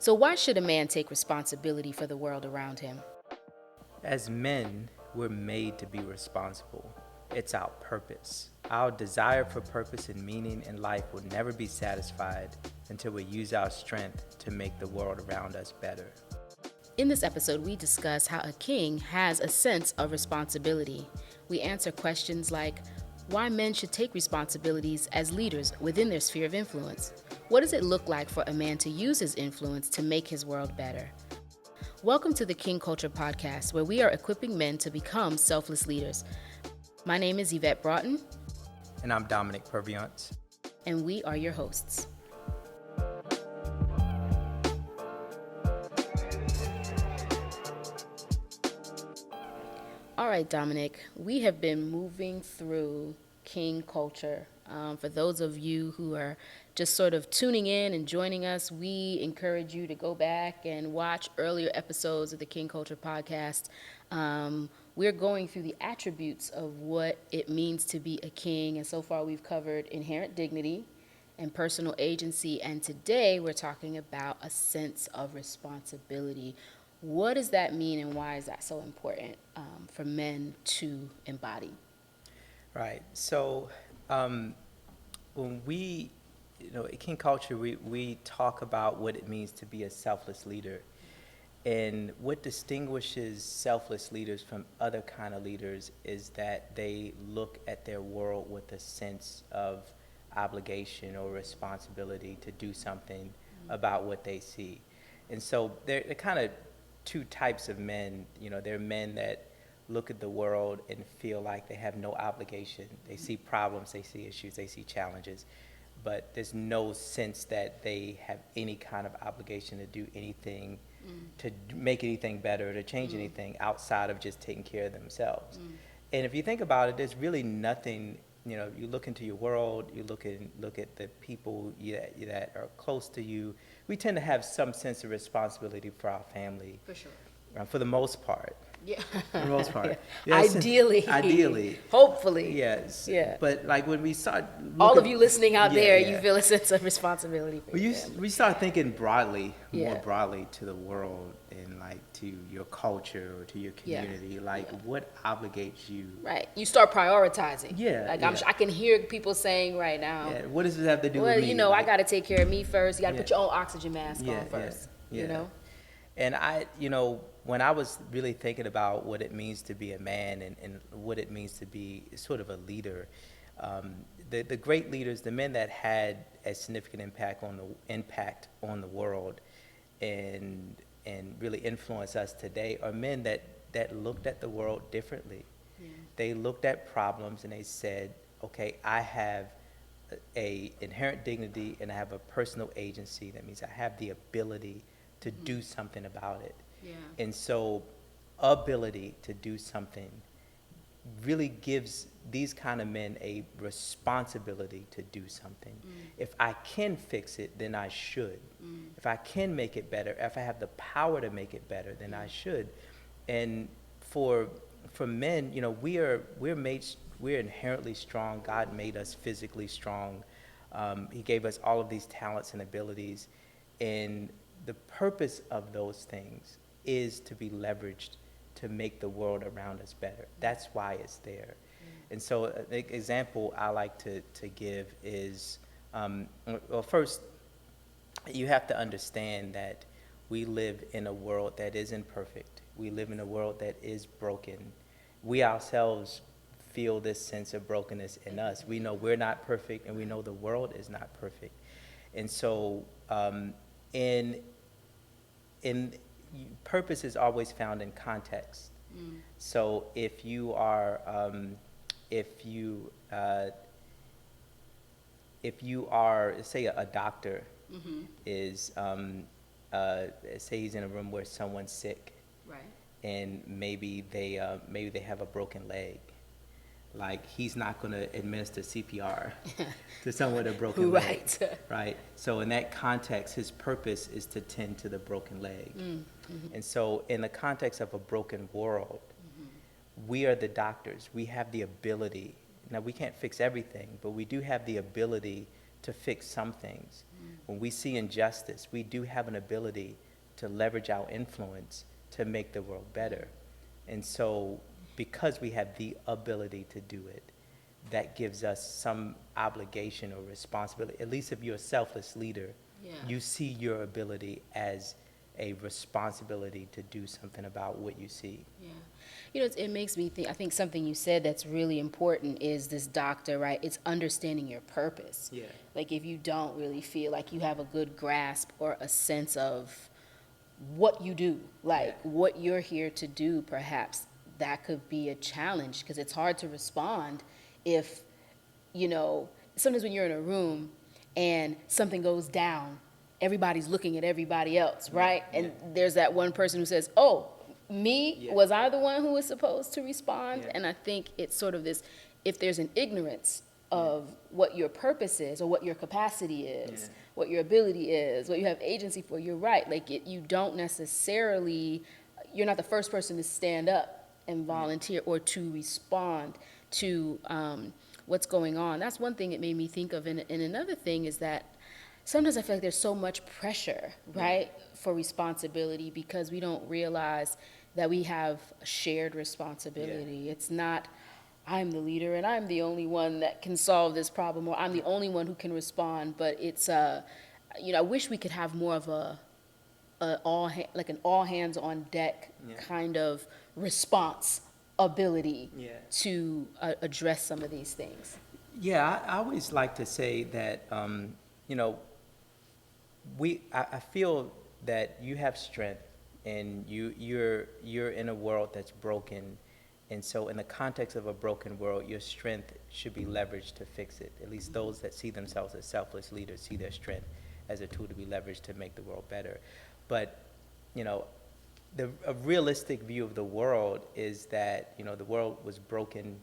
So why should a man take responsibility for the world around him? As men, we're made to be responsible. It's our purpose. Our desire for purpose and meaning in life will never be satisfied until we use our strength to make the world around us better. In this episode, we discuss how a king has a sense of responsibility. We answer questions like why men should take responsibilities as leaders within their sphere of influence. What does it look like for a man to use his influence to make his world better? Welcome to the King Culture Podcast, where we are equipping men to become selfless leaders. My name is Yvette Broughton. And I'm Dominic Perviance. And we are your hosts. All right, Dominic, we have been moving through King Culture. For those of you who are just sort of tuning in and joining us, we encourage you to go back and watch earlier episodes of the King Culture podcast. We're going through the attributes of what it means to be a king, and so far we've covered inherent dignity and personal agency, and today we're talking about a sense of responsibility. What does that mean, and why is that so important for men to embody? Right. So when we, in King Culture, we talk about what it means to be a selfless leader. And what distinguishes selfless leaders from other kind of leaders is that they look at their world with a sense of obligation or responsibility to do something about what they see. And so they're kind of two types of men. There are men that look at the world and feel like they have no obligation. They see problems, they see issues, they see challenges, but there's no sense that they have any kind of obligation to do anything, to make anything better, to change anything outside of just taking care of themselves. And if you think about it, there's really nothing. You look into your world, you look at the people that are close to you. We tend to have some sense of responsibility for our family. For sure. For the most part. Yeah. For the most part. Yeah. Ideally. Hopefully. Yes. Yeah. But like when we start all of you listening out there, you feel a sense of responsibility for your family. We start thinking broadly, more broadly to the world and like to your culture or to your community, what obligates you. Right. You start prioritizing. Yeah. Like I can hear people saying right now. Yeah. What does this have to do with me? I got to take care of me first. You got to put your own oxygen mask on first. Yeah. And when I was really thinking about what it means to be a man and what it means to be sort of a leader, the great leaders, the men that had a significant impact on the world and really influence us today are men that looked at the world differently. Yeah. They looked at problems and they said, okay, I have a inherent dignity and I have a personal agency. That means I have the ability to do something about it. Yeah. And so ability to do something really gives these kind of men a responsibility to do something. If I can fix it, then I should. If I can make it better, if I have the power to make it better, then I should. And for men, we're inherently strong. God made us physically strong. He gave us all of these talents and abilities, and the purpose of those things is to be leveraged to make the world around us better. That's why it's there. And so an example I like to give is, first, you have to understand that we live in a world that isn't perfect. We live in a world that is broken. We ourselves feel this sense of brokenness in us. We know we're not perfect, and we know the world is not perfect. And so purpose is always found in context. So if you are say a doctor is say he's in a room where someone's sick, right, and maybe they have a broken leg. Like, he's not going to administer CPR to someone with a broken leg. Right. So in that context, his purpose is to tend to the broken leg. And so in the context of a broken world, we are the doctors. We have the ability. Now, we can't fix everything, but we do have the ability to fix some things. when we see injustice, we do have an ability to leverage our influence to make the world better. And so, because we have the ability to do it, that gives us some obligation or responsibility. At least if you're a selfless leader, Yeah. you see your ability as a responsibility to do something about what you see. Yeah. You know, it makes me think, I think something you said that's really important is this doctor, right? It's understanding your purpose. Yeah. Like if you don't really feel like you have a good grasp or a sense of what you do, like Yeah. what you're here to do, perhaps that could be a challenge because it's hard to respond if, you know, sometimes when you're in a room and something goes down, everybody's looking at everybody else, right? Yeah. And there's that one person who says, oh, me, Yeah. was I the one who was supposed to respond? Yeah. And I think it's sort of this, if there's an ignorance of what your purpose is or what your capacity is, Yeah. what your ability is, what you have agency for, you're right. Like you don't necessarily, you're not the first person to stand up and volunteer or to respond to what's going on. That's one thing it made me think of. And another thing is that sometimes I feel like there's so much pressure, right, for responsibility because we don't realize that we have a shared responsibility. It's not, I'm the leader and I'm the only one that can solve this problem, or I'm the only one who can respond. But it's, you know, I wish we could have more of like an all hands on deck Yeah. kind of response ability Yeah. to address some of these things. Yeah, I always like to say that, you know, I feel that you have strength and you're in a world that's broken. And so in the context of a broken world, your strength should be leveraged to fix it. At least those that see themselves as selfless leaders see their strength as a tool to be leveraged to make the world better. But, you know, a realistic view of the world is that, you know, the world was broken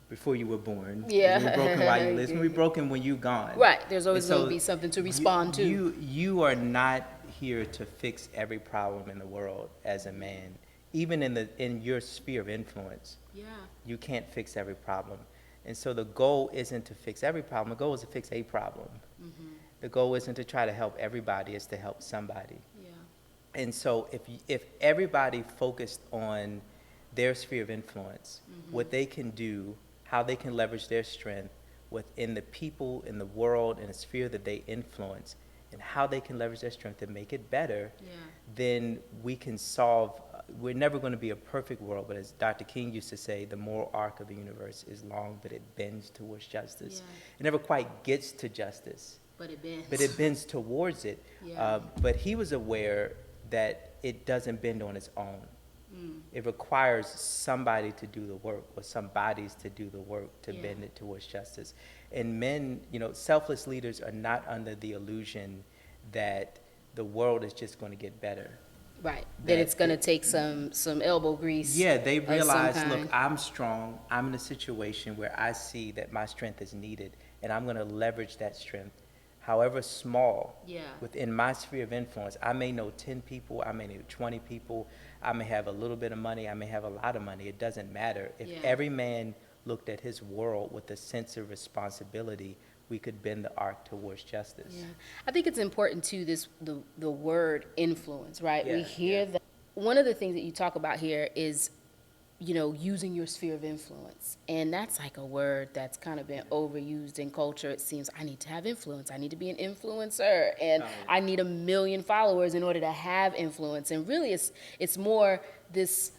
before you were born. Yeah. It's gonna be broken while you live. It's gonna be broken when you're gone. Right, there's always And going to be something to respond to. You are not here to fix every problem in the world as a man. Even in your sphere of influence, Yeah. you can't fix every problem. And so the goal isn't to fix every problem. The goal is to fix a problem. Mm-hmm. The goal isn't to try to help everybody. It's to help somebody. Yeah. And so if everybody focused on their sphere of influence, what they can do, how they can leverage their strength within the people, in the world, in a sphere that they influence, and how they can leverage their strength to make it better, Yeah. then we can solve. We're never going to be a perfect world, but as Dr. King used to say, the moral arc of the universe is long, but it bends towards justice. Yeah. It never quite gets to justice, But it bends. but it bends towards it. Yeah. But he was aware that it doesn't bend on its own. It requires somebody to do the work, or some bodies to do the work to Yeah. bend it towards justice. And men, you know, selfless leaders are not under the illusion that the world is just going to get better. Right. That that it's going to it- take some elbow grease. Yeah, they of some realize, kind. look, I'm strong. I'm in a situation where I see that my strength is needed, and I'm going to leverage that strength, however small, Yeah. within my sphere of influence. I may know 10 people, I may know 20 people, I may have a little bit of money, I may have a lot of money. It doesn't matter. If Yeah. every man looked at his world with a sense of responsibility, we could bend the arc towards justice. Yeah. I think it's important too, the word influence, right? We Yeah, hear yeah. that. One of the things that you talk about here is, you know, using your sphere of influence. And that's like a word that's kind of been overused in culture. It seems I need to have influence. I need to be an influencer. And Oh, yeah. I need 1 million followers in order to have influence. And really it's more this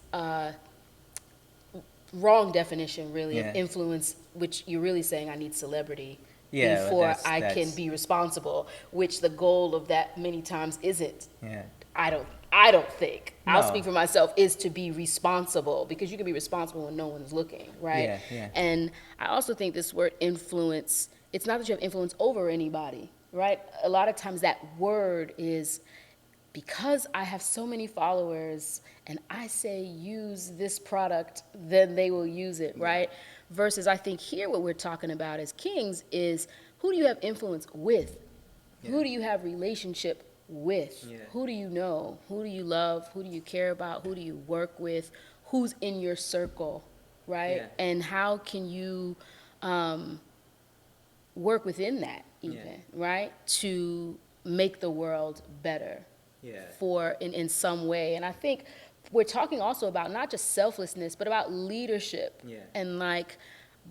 wrong definition, really, Yeah. of influence, which you're really saying I need celebrity Yeah, well, before that's- I can that's- be responsible, which the goal of that many times isn't. Yeah. I don't think. I'll No. speak for myself, is to be responsible, because you can be responsible when no one's looking, right? Yeah, yeah. And I also think this word influence, it's not that you have influence over anybody, right? A lot of times that word is, because I have so many followers and I say use this product, then they will use it, right? Versus I think here what we're talking about as kings is, who do you have influence with? Who Yeah. do you have relationship with? Yeah. Who do you know? Who do you love? Who do you care about? Who do you work with? Who's in your circle, right? Yeah. And how can you work within that, even, right? To make the world better Yeah. for in some way. And I think we're talking also about not just selflessness, but about leadership Yeah. and like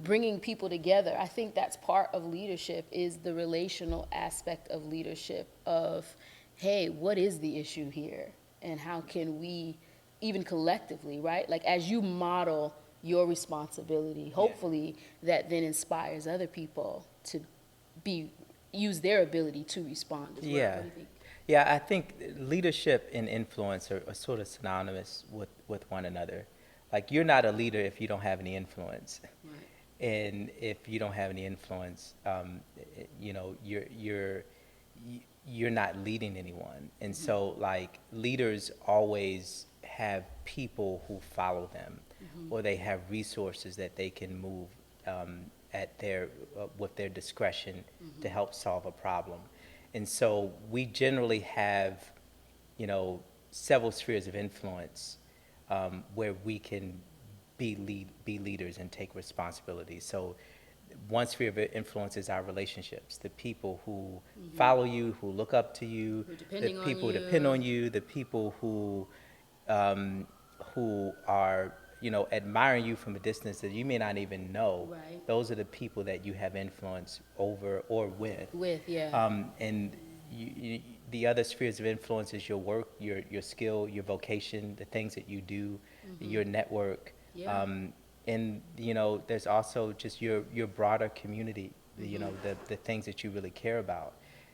bringing people together. I think that's part of leadership is the relational aspect of leadership of, hey, what is the issue here? And how can we, even collectively, right? Like as you model your responsibility, hopefully that then inspires other people to use their ability to respond as well. Yeah. What do you think? Yeah, I think leadership and influence are sort of synonymous with one another. Like you're not a leader if you don't have any influence. Right. And if you don't have any influence, you're not leading anyone. And so like leaders always have people who follow them, or they have resources that they can move at their with their discretion to help solve a problem. And so we generally have, several spheres of influence where we can be leaders and take responsibility. So one sphere of influence is our relationships, the people who follow you, who look up to you, Who are the depending on people who you. depend on you, the people who are, admiring you from a distance that you may not even know. Right. Those are the people that you have influence over or with. With, yeah. And the other spheres of influence is your work, your skill, your vocation, the things that you do, your network. Yeah. And, there's also just your broader community, the things that you really care about.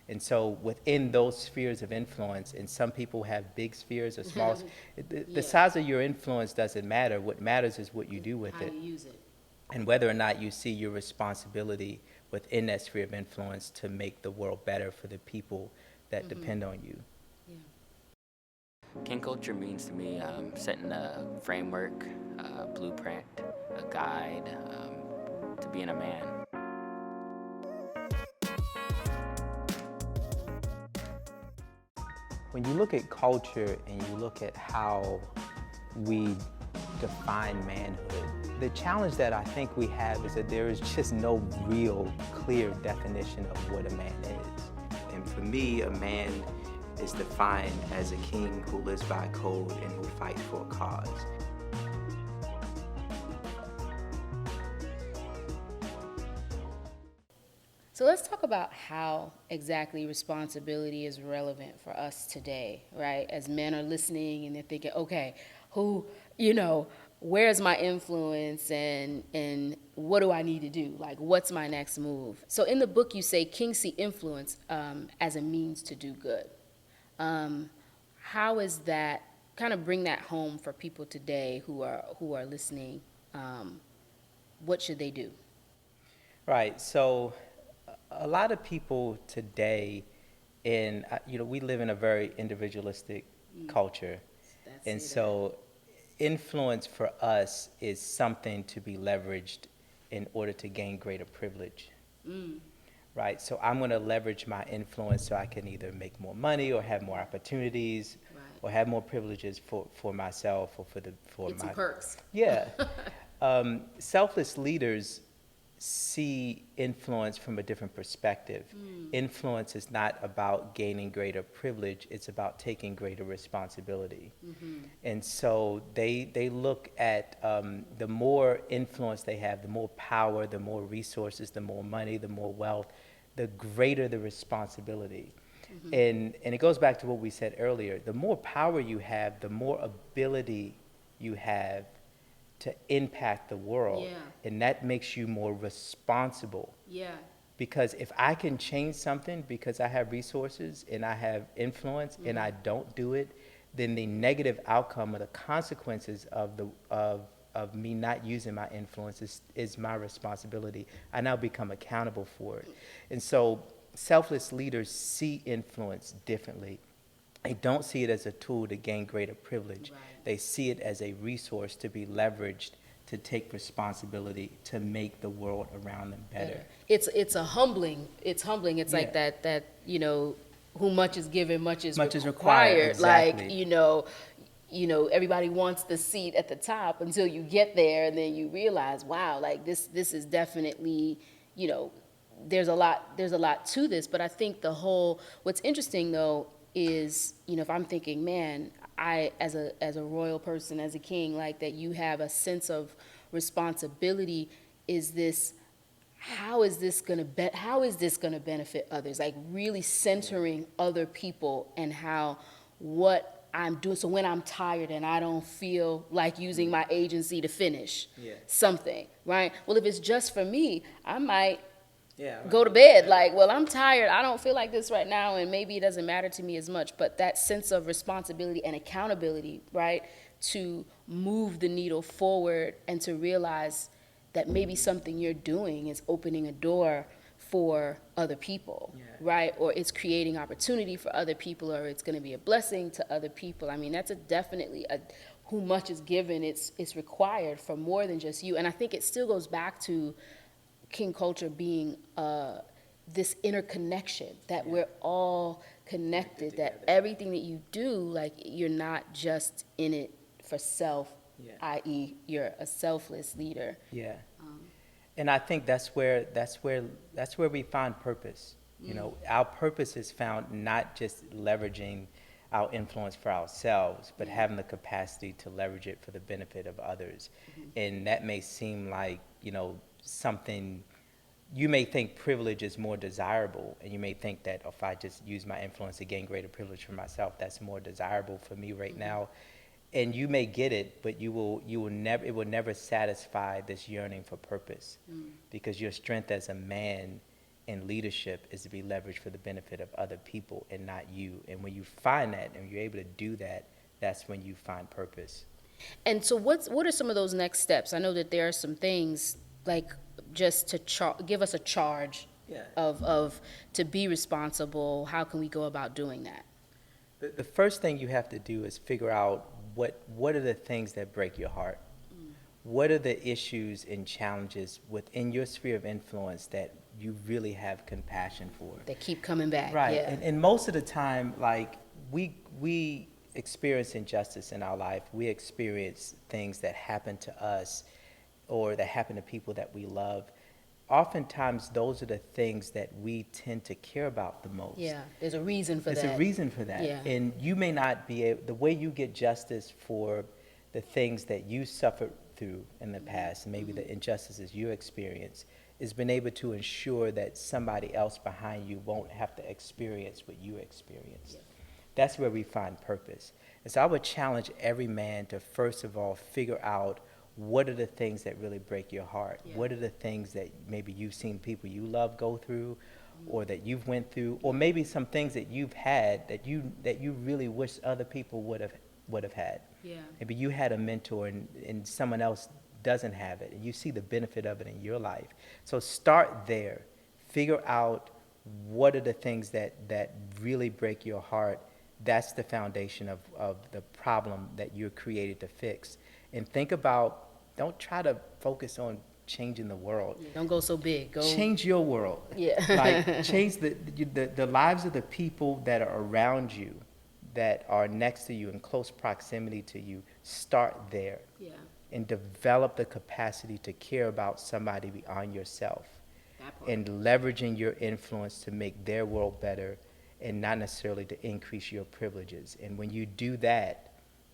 And so within those spheres of influence, and some people have big spheres or small, Yeah. the size of your influence doesn't matter. What matters is what you do with How it, you use it. and whether or not you see your responsibility within that sphere of influence to make the world better for the people that depend on you. Yeah. King culture means to me setting a framework, a blueprint, a guide to being a man. When you look at culture and you look at how we define manhood, the challenge that I think we have is that there is just no real clear definition of what a man is. And for me, a man is defined as a king who lives by code and who fights for a cause. So let's talk about how exactly responsibility is relevant for us today, right? As men are listening and they're thinking, okay, where's my influence and what do I need to do? Like, what's my next move? So in the book, you say kings see influence as a means to do good. How is that, kind of bring that home for people today who are listening? What should they do? Right, so a lot of people today, we live in a very individualistic culture. And so influence for us is something to be leveraged in order to gain greater privilege. Right, so I'm going to leverage my influence so I can either make more money or have more opportunities, Right. or have more privileges for myself or for Get some my perks. Yeah. Selfless leaders see influence from a different perspective. Influence is not about gaining greater privilege, it's about taking greater responsibility. And so they look at the more influence they have, the more power, the more resources, the more money, the more wealth, the greater the responsibility. And it goes back to what we said earlier. The more power you have, the more ability you have to impact the world. Yeah. And that makes you more responsible. Yeah. Because if I can change something because I have resources and I have influence and I don't do it, then the negative outcome or the consequences of me not using my influence is my responsibility. I now become accountable for it. And so selfless leaders see influence differently. They don't see it as a tool to gain greater privilege. Right. They see it as a resource to be leveraged to take responsibility to make the world around them better. It's humbling. It's like Yeah. that who much is given, much is required, exactly. Like, everybody wants the seat at the top until you get there, and then you realize, wow, like this is definitely, there's a lot to this, but I think what's interesting though is, if I'm thinking, man, I, as a royal person, as a king, like that you have a sense of responsibility, is this, how is this going to benefit others? Like really centering other people and how what I'm doing. So when I'm tired and I don't feel like using my agency to finish something, right? Well, if it's just for me, I might go to bed like, well, I'm tired. I don't feel like this right now, and maybe it doesn't matter to me as much. But that sense of responsibility and accountability, right, to move the needle forward and to realize that maybe something you're doing is opening a door for other people, right? Or it's creating opportunity for other people, or it's going to be a blessing to other people. I mean, that's definitely who much is given, it's required for more than just you. And I think it still goes back to King culture being this interconnection, that we're all connected, that everything that you do, like you're not just in it for self, i.e. you're a selfless leader. Yeah. And I think that's where we find purpose. You know, our purpose is found not just leveraging our influence for ourselves, but having the capacity to leverage it for the benefit of others. And that may seem like, something, you may think privilege is more desirable, and you may think that if I just use my influence to gain greater privilege for myself, that's more desirable for me right now. And you may get it, but it will never satisfy this yearning for purpose, because your strength as a man in leadership is to be leveraged for the benefit of other people and not you. And when you find that and you're able to do that, that's when you find purpose. And so what are some of those next steps? I know that there are some things like just to give us a charge of to be responsible. How can we go about doing that? The first thing you have to do is figure out what are the things that break your heart. What are the issues and challenges within your sphere of influence that you really have compassion for? They keep coming back. Right. Yeah. And most of the time, like, we experience injustice in our life. We experience things that happen to us or that happen to people that we love. Oftentimes, those are the things that we tend to care about the most. Yeah, there's a reason for that. There's a reason for that. Yeah. And you may not be able, the way you get justice for the things that you suffered through in the past, and maybe the injustices you experience, is being able to ensure that somebody else behind you won't have to experience what you experienced. Yeah. That's where we find purpose. And so I would challenge every man to first of all figure out what are the things that really break your heart? Yeah. What are the things that maybe you've seen people you love go through, or that you've went through, or maybe some things that you've had that you really wish other people would have had. Yeah. Maybe you had a mentor and someone else doesn't have it, and you see the benefit of it in your life. So start there. Figure out what are the things that really break your heart. That's the foundation of the problem that you're created to fix. And think about, don't try to focus on changing the world. Don't go so big. Change your world. Yeah. Like, change the lives of the people that are around you, that are next to you in close proximity to you. Start there. Yeah. And develop the capacity to care about somebody beyond yourself. And leveraging your influence to make their world better, and not necessarily to increase your privileges. And when you do that,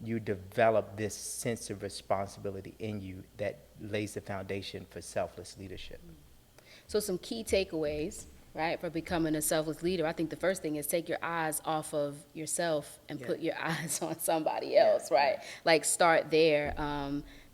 you develop this sense of responsibility in you that lays the foundation for selfless leadership. So some key takeaways, right, for becoming a selfless leader. I think the first thing is take your eyes off of yourself and put your eyes on somebody else, right? Like start there,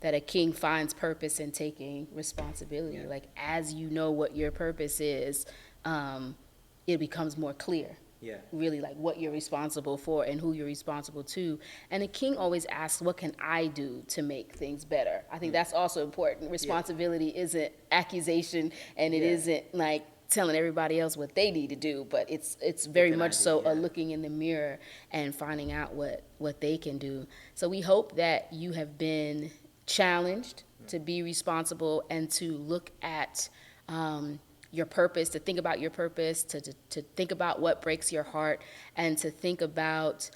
that a king finds purpose in taking responsibility. Yeah. Like as you know what your purpose is, it becomes more clear. Yeah. Really like what you're responsible for and who you're responsible to. And the king always asks, what can I do to make things better? I think that's also important. Responsibility isn't accusation, and it isn't like telling everybody else what they need to do, but it's very much so a looking in the mirror and finding out what they can do. So we hope that you have been challenged to be responsible and to look at your purpose, to think about your purpose, to think about what breaks your heart, and to think about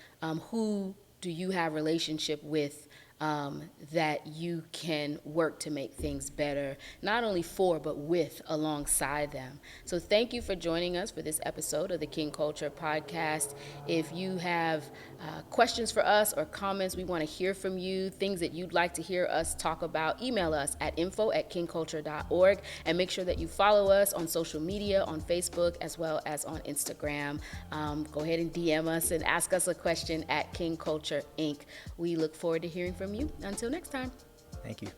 who do you have relationship with that you can work to make things better, not only for, but with, alongside them. So thank you for joining us for this episode of the King Culture Podcast. If you have questions for us or comments, we want to hear from you, things that you'd like to hear us talk about, email us at info@kingculture.org, and make sure that you follow us on social media, on Facebook, as well as on Instagram. Go ahead and DM us and ask us a question at King Culture Inc. We look forward to hearing from you. Until next time. Thank you.